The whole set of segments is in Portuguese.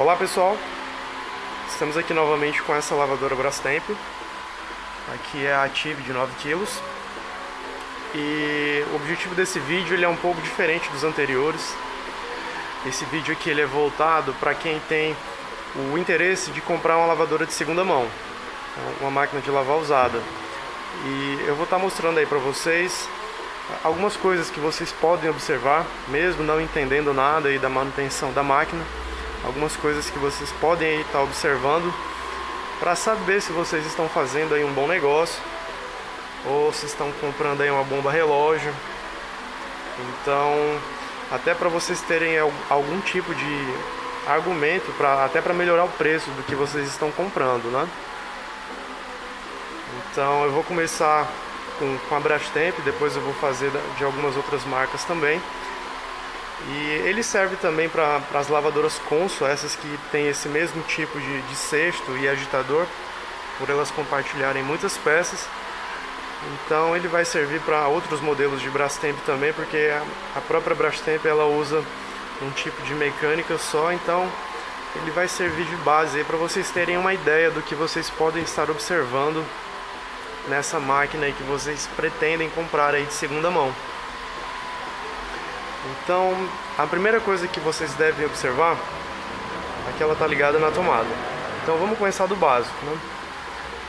Olá pessoal, estamos aqui novamente com essa lavadora Brastemp. Aqui é a Ative de 9 kg. E o objetivo desse vídeo ele é um pouco diferente dos anteriores. Esse vídeo aqui ele é voltado para quem tem o interesse de comprar uma lavadora de segunda mão, uma máquina de lavar usada. E eu vou estar mostrando aí para vocês algumas coisas que vocês podem observar, mesmo não entendendo nada aí da manutenção da máquina. Algumas coisas que vocês podem aí estar observando para saber se vocês estão fazendo aí um bom negócio ou se estão comprando aí uma bomba relógio. Então, até para vocês terem algum tipo de argumento até para melhorar o preço do que vocês estão comprando, né? Então eu vou começar com a Brastemp, depois eu vou fazer de algumas outras marcas também. E ele serve também para as lavadoras Consul, essas que tem esse mesmo tipo de cesto e agitador, por elas compartilharem muitas peças. Então ele vai servir para outros modelos de Brastemp também, porque a própria Brastemp ela usa um tipo de mecânica só, então ele vai servir de base para vocês terem uma ideia do que vocês podem estar observando nessa máquina aí que vocês pretendem comprar aí de segunda mão. Então, a primeira coisa que vocês devem observar é que ela está ligada na tomada. Então vamos começar do básico, né?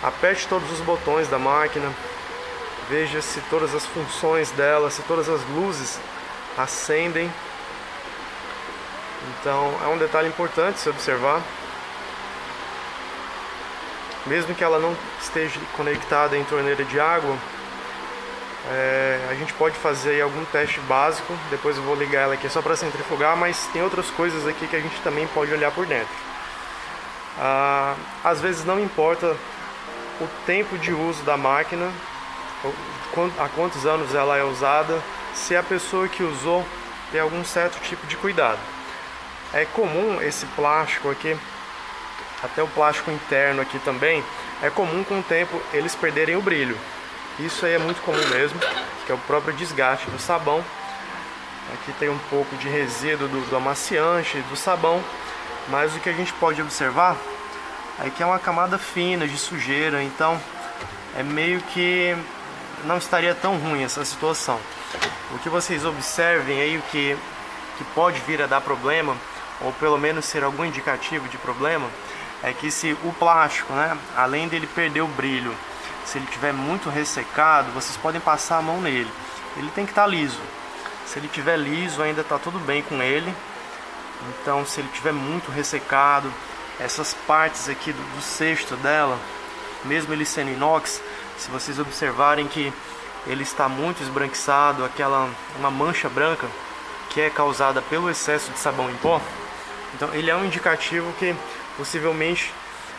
Aperte todos os botões da máquina, veja se todas as funções dela, se todas as luzes acendem. Então é um detalhe importante se observar. Mesmo que ela não esteja conectada em torneira de água, a gente pode fazer aí algum teste básico. Depois eu vou ligar ela aqui só para centrifugar, mas tem outras coisas aqui que a gente também pode olhar por dentro. Às vezes não importa o tempo de uso da máquina, há quantos anos ela é usada, se a pessoa que usou tem algum certo tipo de cuidado. É comum esse plástico aqui, até o plástico interno aqui também, é comum com o tempo eles perderem o brilho. Isso aí é muito comum mesmo, que é o próprio desgaste do sabão. Aqui tem um pouco de resíduo do amaciante, do sabão, mas o que a gente pode observar é que é uma camada fina de sujeira, então é meio que não estaria tão ruim essa situação. O que vocês observem aí, o que pode vir a dar problema, ou pelo menos ser algum indicativo de problema, é que se o plástico, né, além dele perder o brilho, se ele estiver muito ressecado, vocês podem passar a mão nele. Ele tem que estar liso. Se ele estiver liso, ainda está tudo bem com ele. Então, se ele estiver muito ressecado, essas partes aqui do cesto dela, mesmo ele sendo inox, se vocês observarem que ele está muito esbranquiçado, uma mancha branca que é causada pelo excesso de sabão em pó, então ele é um indicativo que possivelmente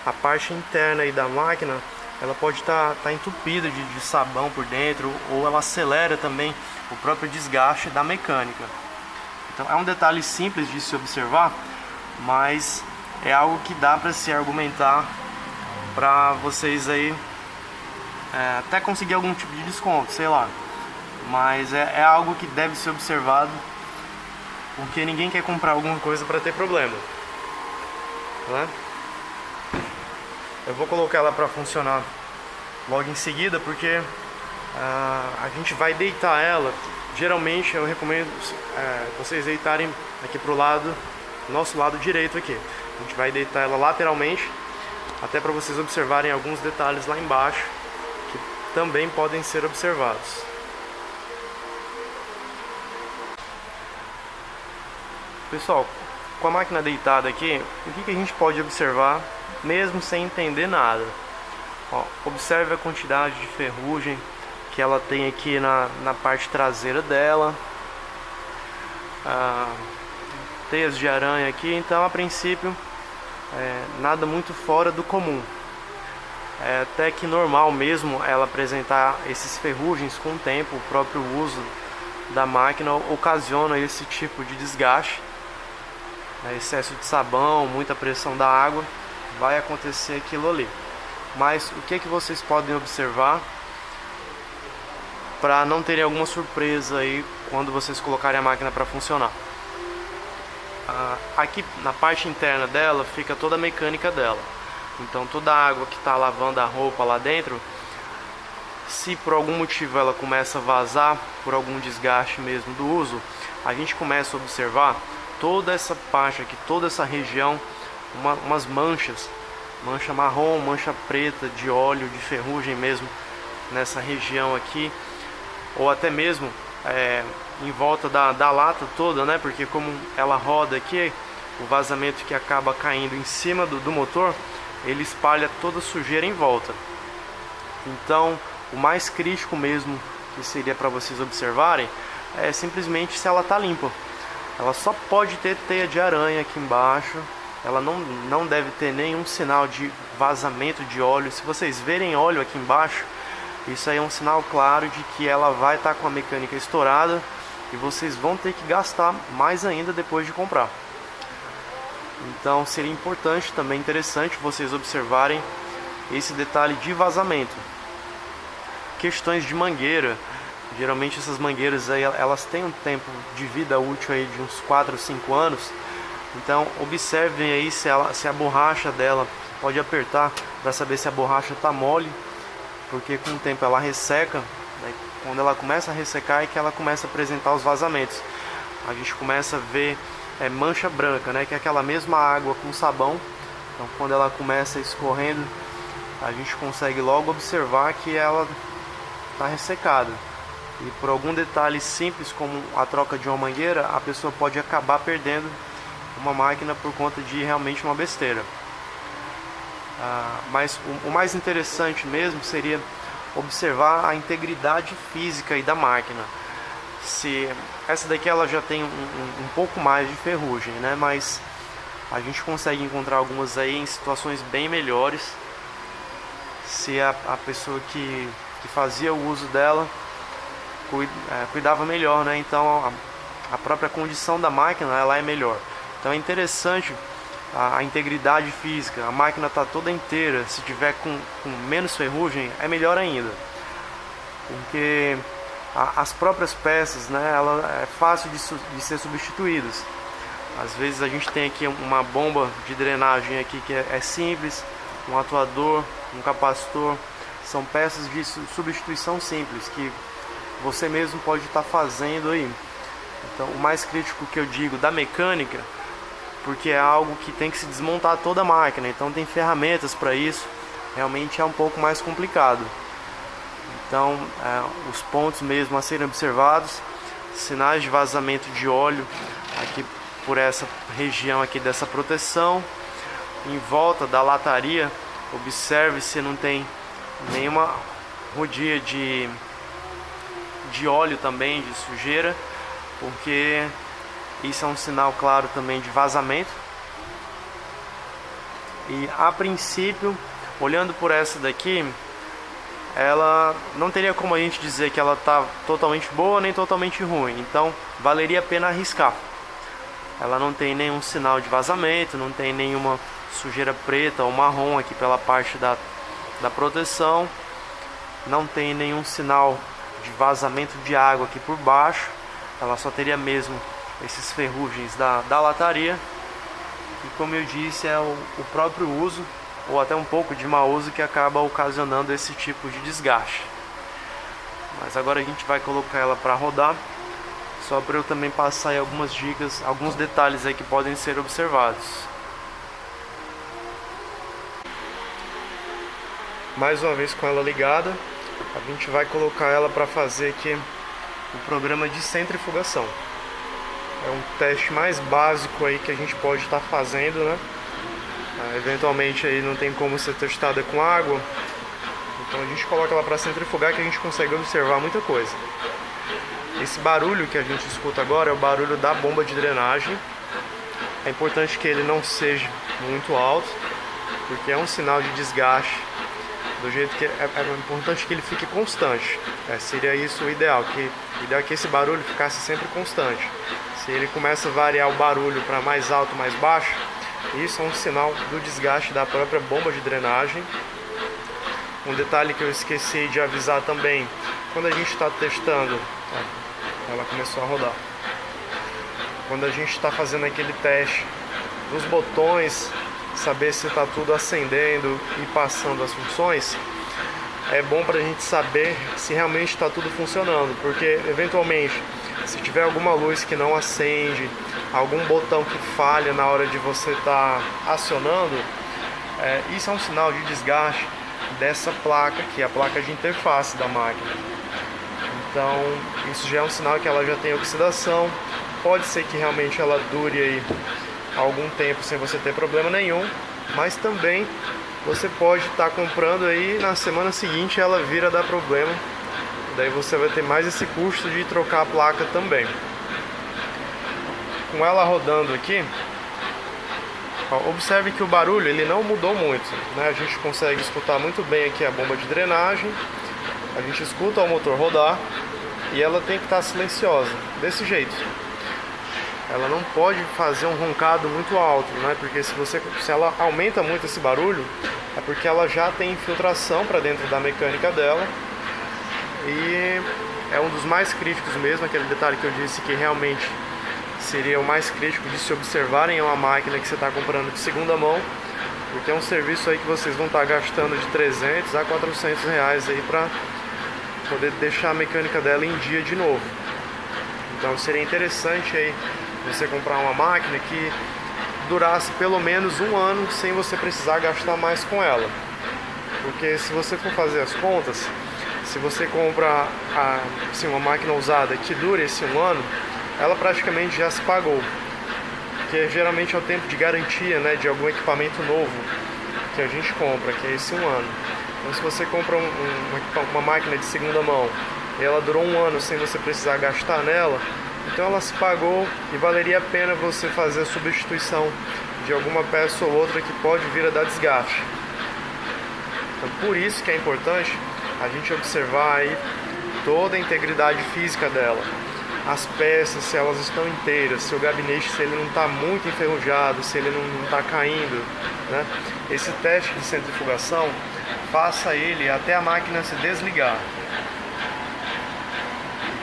a parte interna aí da máquina ela pode estar entupida de sabão por dentro, ou ela acelera também o próprio desgaste da mecânica. Então é um detalhe simples de se observar, mas é algo que dá para se argumentar para vocês aí até conseguir algum tipo de desconto, sei lá. Mas é algo que deve ser observado, porque ninguém quer comprar alguma coisa para ter problema, né? Eu vou colocar ela para funcionar logo em seguida, porque a gente vai deitar ela. Geralmente eu recomendo vocês deitarem aqui pro nosso lado direito aqui. A gente vai deitar ela lateralmente, até para vocês observarem alguns detalhes lá embaixo que também podem ser observados. Pessoal, com a máquina deitada aqui, o que a gente pode observar mesmo sem entender nada? Ó, observe a quantidade de ferrugem que ela tem aqui na parte traseira dela, teias de aranha aqui. Então a princípio nada muito fora do comum. É até que normal mesmo ela apresentar esses ferrugens com o tempo. O próprio uso da máquina ocasiona esse tipo de desgaste, excesso de sabão, muita pressão da água, vai acontecer aquilo ali. Mas o que vocês podem observar para não terem alguma surpresa aí quando vocês colocarem a máquina para funcionar? Aqui na parte interna dela fica toda a mecânica dela. Então toda a água que está lavando a roupa lá dentro, se por algum motivo ela começa a vazar, por algum desgaste mesmo do uso, a gente começa a observar toda essa parte aqui, toda essa região, umas manchas, mancha marrom, mancha preta de óleo, de ferrugem mesmo nessa região aqui, ou até mesmo em volta da lata toda, né? Porque como ela roda aqui, o vazamento que acaba caindo em cima do motor, ele espalha toda a sujeira em volta. Então o mais crítico mesmo que seria para vocês observarem é simplesmente se ela está limpa. Ela só pode ter teia de aranha aqui embaixo, ela não deve ter nenhum sinal de vazamento de óleo. Se vocês verem óleo aqui embaixo, isso aí é um sinal claro de que ela vai estar com a mecânica estourada e vocês vão ter que gastar mais ainda depois de comprar. Então seria importante, também interessante vocês observarem esse detalhe de vazamento. Questões de mangueira, geralmente essas mangueiras aí, elas têm um tempo de vida útil aí de uns 4 ou 5 anos. Então observem aí se a borracha dela, pode apertar para saber se a borracha está mole, porque com o tempo ela resseca, né? Quando ela começa a ressecar é que ela começa a apresentar os vazamentos. A gente começa a ver mancha branca, né? Que é aquela mesma água com sabão. Então quando ela começa escorrendo, a gente consegue logo observar que ela está ressecada. E por algum detalhe simples como a troca de uma mangueira, a pessoa pode acabar perdendo uma máquina por conta de realmente uma besteira. Mas o mais interessante mesmo seria observar a integridade física aí da máquina. Se essa daqui ela já tem um pouco mais de ferrugem, né? Mas a gente consegue encontrar algumas aí em situações bem melhores, se a pessoa que fazia o uso dela cuidava melhor, né? Então a própria condição da máquina ela é melhor. Então é interessante a integridade física. A máquina está toda inteira, se tiver com menos ferrugem é melhor ainda, porque as próprias peças, né, ela é fácil de ser substituídas. Às vezes a gente tem aqui uma bomba de drenagem aqui que é simples, um atuador, um capacitor, são peças de substituição simples que você mesmo pode estar fazendo aí. Então o mais crítico que eu digo da mecânica, porque é algo que tem que se desmontar toda a máquina, então tem ferramentas para isso, realmente é um pouco mais complicado. Então os pontos mesmo a serem observados, sinais de vazamento de óleo aqui por essa região aqui dessa proteção, em volta da lataria, observe se não tem nenhuma rodia de óleo também, de sujeira, porque isso é um sinal claro também de vazamento. E a princípio, olhando por essa daqui, ela não teria como a gente dizer que ela está totalmente boa nem totalmente ruim, então valeria a pena arriscar. Ela não tem nenhum sinal de vazamento, não tem nenhuma sujeira preta ou marrom aqui pela parte da proteção, não tem nenhum sinal de vazamento de água aqui por baixo. Ela só teria mesmo esses ferrugens da lataria, e como eu disse, é o próprio uso ou até um pouco de mau uso que acaba ocasionando esse tipo de desgaste. Mas agora a gente vai colocar ela para rodar, só para eu também passar aí algumas dicas, alguns detalhes aí que podem ser observados. Mais uma vez com ela ligada, a gente vai colocar ela para fazer aqui o programa de centrifugação. É um teste mais básico aí que a gente pode estar fazendo, né? Eventualmente aí não tem como ser testada com água, então a gente coloca ela para centrifugar, que a gente consegue observar muita coisa. Esse barulho que a gente escuta agora é o barulho da bomba de drenagem. É importante que ele não seja muito alto, porque é um sinal de desgaste. Do jeito que é importante que ele fique constante. Seria isso o ideal, que esse barulho ficasse sempre constante. Se ele começa a variar o barulho para mais alto, mais baixo, isso é um sinal do desgaste da própria bomba de drenagem. Um detalhe que eu esqueci de avisar também, quando a gente está testando, ela começou a rodar. quando a gente está fazendo aquele teste dos botões, saber se está tudo acendendo e passando as funções, é bom para a gente saber se realmente está tudo funcionando, porque eventualmente se tiver alguma luz que não acende, algum botão que falha na hora de você estar acionando, isso é um sinal de desgaste dessa placa, que é a placa de interface da máquina. Então isso já é um sinal que ela já tem oxidação. Pode ser que realmente ela dure aí algum tempo sem você ter problema nenhum, mas também você pode estar comprando aí na semana seguinte ela vira a dar problema, daí você vai ter mais esse custo de trocar a placa também. Com ela rodando aqui, observe que o barulho ele não mudou muito, né? A gente consegue escutar muito bem aqui a bomba de drenagem, a gente escuta o motor rodar e ela tem que estar silenciosa, desse jeito. Ela não pode fazer um roncado muito alto, né? Porque se ela aumenta muito esse barulho, é porque ela já tem infiltração para dentro da mecânica dela. E é um dos mais críticos mesmo, aquele detalhe que eu disse que realmente seria o mais crítico de se observarem uma máquina que você está comprando de segunda mão, porque é um serviço aí que vocês vão estar gastando de 300 a 400 reais aí para poder deixar a mecânica dela em dia de novo. Então seria interessante aí você comprar uma máquina que durasse pelo menos um ano sem você precisar gastar mais com ela. Porque se você for fazer as contas, se você compra assim, uma máquina usada que dure esse um ano, ela praticamente já se pagou. Que geralmente é o tempo de garantia, né, de algum equipamento novo que a gente compra, que é esse um ano. Então se você compra uma máquina de segunda mão e ela durou um ano sem você precisar gastar nela, então ela se pagou e valeria a pena você fazer a substituição de alguma peça ou outra que pode vir a dar desgaste. Então, por isso que é importante a gente observar aí toda a integridade física dela. As peças, se elas estão inteiras, se o gabinete, se ele não está muito enferrujado, se ele não está caindo, né? Esse teste de centrifugação, faça ele até a máquina se desligar.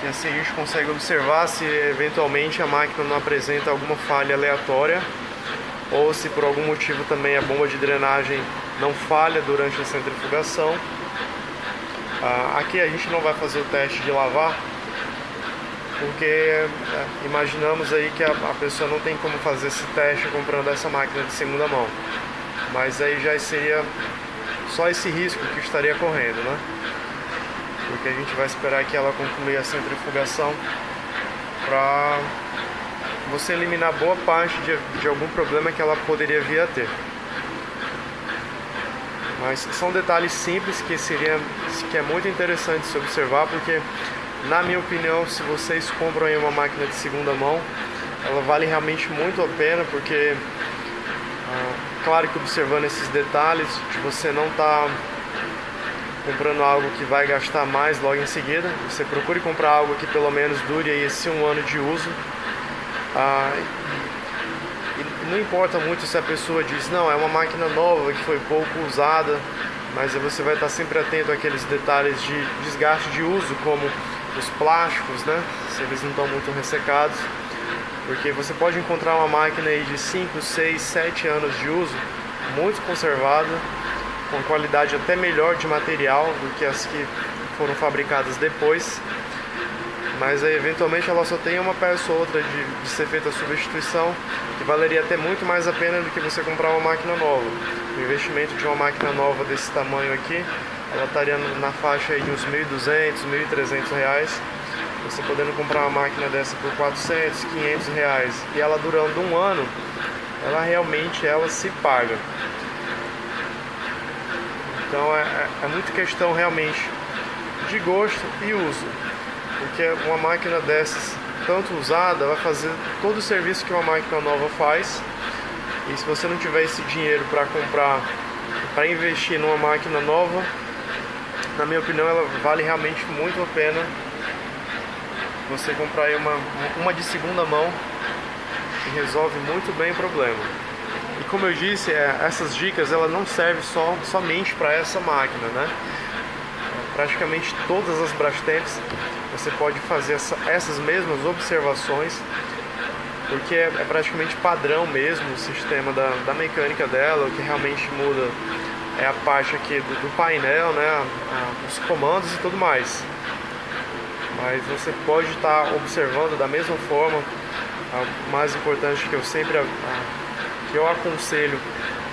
E assim a gente consegue observar se eventualmente a máquina não apresenta alguma falha aleatória ou se por algum motivo também a bomba de drenagem não falha durante a centrifugação. Aqui a gente não vai fazer o teste de lavar, porque imaginamos aí que a pessoa não tem como fazer esse teste comprando essa máquina de segunda mão, mas aí já seria só esse risco que estaria correndo, né? Porque a gente vai esperar que ela conclua a centrifugação para você eliminar boa parte de algum problema que ela poderia vir a ter. Mas são detalhes simples que é muito interessante se observar, porque na minha opinião, se vocês compram aí uma máquina de segunda mão, ela vale realmente muito a pena, porque claro que observando esses detalhes, de você não estar comprando algo que vai gastar mais logo em seguida, você procure comprar algo que pelo menos dure aí esse um ano de uso. E não importa muito se a pessoa diz, não, é uma máquina nova que foi pouco usada, mas você vai estar sempre atento àqueles detalhes de desgaste de uso, como os plásticos, né? Se eles não estão muito ressecados, porque você pode encontrar uma máquina aí de 5, 6, 7 anos de uso, muito conservada, com qualidade até melhor de material do que as que foram fabricadas depois, mas aí, eventualmente ela só tem uma peça ou outra de ser feita a substituição, que valeria até muito mais a pena do que você comprar uma máquina nova. O investimento de uma máquina nova desse tamanho aqui, ela estaria na faixa aí de uns R$1.200, R$1.300, você podendo comprar uma máquina dessa por R$400, R$500, e ela durando um ano, ela realmente se paga. Então é muito questão realmente de gosto e uso, porque uma máquina dessas, tanto usada, vai fazer todo o serviço que uma máquina nova faz, e se você não tiver esse dinheiro para comprar, para investir numa máquina nova, na minha opinião ela vale realmente muito a pena você comprar aí uma de segunda mão, que resolve muito bem o problema. E como eu disse, essas dicas ela não servem somente para essa máquina, né? Praticamente todas as Brastemps você pode fazer essas mesmas observações porque é praticamente padrão mesmo o sistema da mecânica dela. O que realmente muda é a parte aqui do painel, né, os comandos e tudo mais. Mas você pode estar observando da mesma forma. O mais importante que que eu aconselho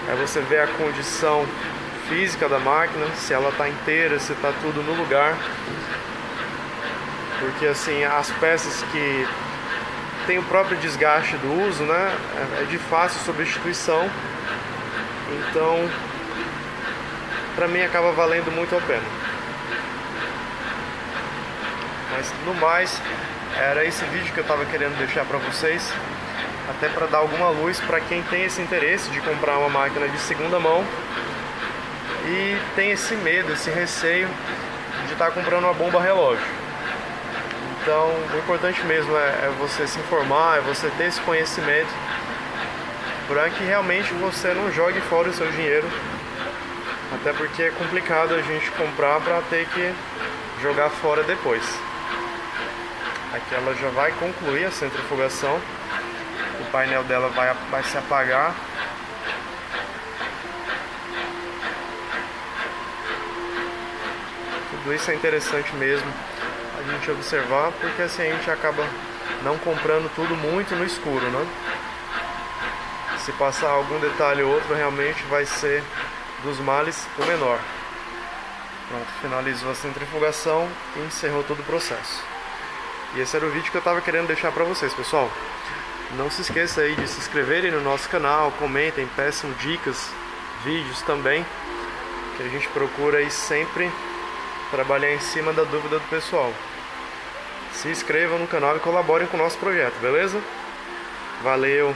é você ver a condição física da máquina, se ela está inteira, se está tudo no lugar, porque assim as peças que tem o próprio desgaste do uso, né, é de fácil substituição, então para mim acaba valendo muito a pena. Mas no mais, era esse vídeo que eu estava querendo deixar para vocês, até para dar alguma luz para quem tem esse interesse de comprar uma máquina de segunda mão e tem esse medo, esse receio de estar comprando uma bomba relógio. Então, o importante mesmo é você se informar, é você ter esse conhecimento para que realmente você não jogue fora o seu dinheiro, até porque é complicado a gente comprar para ter que jogar fora depois. Aqui ela já vai concluir a centrifugação, o painel dela vai se apagar. Tudo isso é interessante mesmo a gente observar, porque assim a gente acaba não comprando tudo muito no escuro, né? Se passar algum detalhe ou outro, realmente vai ser dos males o menor. Pronto, finalizou a centrifugação e encerrou todo o processo. E esse era o vídeo que eu estava querendo deixar para vocês, pessoal. Não se esqueça aí de se inscreverem no nosso canal, comentem, peçam dicas, vídeos também, que a gente procura aí sempre trabalhar em cima da dúvida do pessoal. Se inscrevam no canal e colaborem com o nosso projeto, beleza? Valeu!